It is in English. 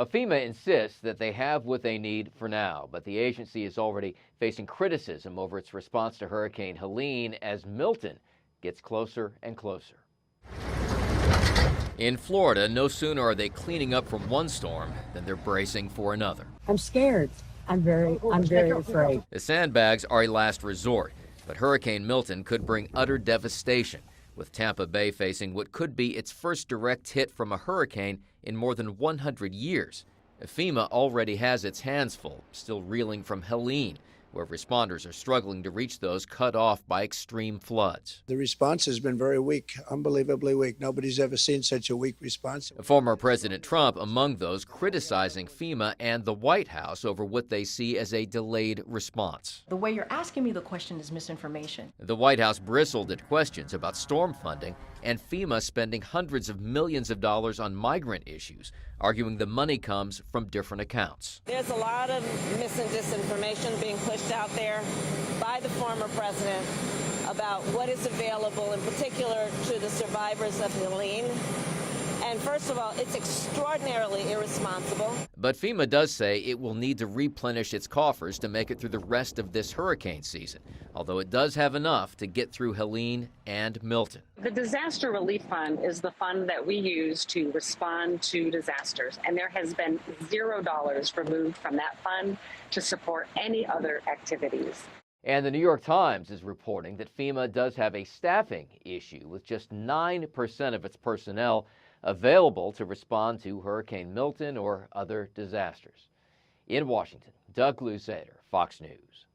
FEMA insists that they have what they need for now, but the agency is already facing criticism over its response to Hurricane Helene as Milton gets closer and closer. In Florida, no sooner are they cleaning up from one storm than they're bracing for another. I'm scared. I'm very afraid. The sandbags are a last resort, but Hurricane Milton could bring utter devastation, with Tampa Bay facing what could be its first direct hit from a hurricane in more than 100 years. FEMA already has its hands full, still reeling from Helene, where responders are struggling to reach those cut off by extreme floods. The response has been very weak, unbelievably weak. Nobody's ever seen such a weak response. Former President Trump among those criticizing FEMA and the White House over what they see as a delayed response. The way you're asking me the question is misinformation. The White House bristled at questions about storm funding and FEMA spending hundreds of millions of dollars on migrant issues, arguing the money comes from different accounts. There's a lot of mis and disinformation being pushed out there by the former president about what is available, in particular to the survivors of Helene. And first of all, it's extraordinarily irresponsible. But FEMA does say it will need to replenish its coffers to make it through the rest of this hurricane season, although it does have enough to get through Helene and Milton. The Disaster Relief Fund is the fund that we use to respond to disasters, and there has been $0 removed from that fund to support any other activities. And the New York Times is reporting that FEMA does have a staffing issue, with just 9% of its personnel available to respond to Hurricane Milton or other disasters. In Washington, Doug Luzader, Fox News.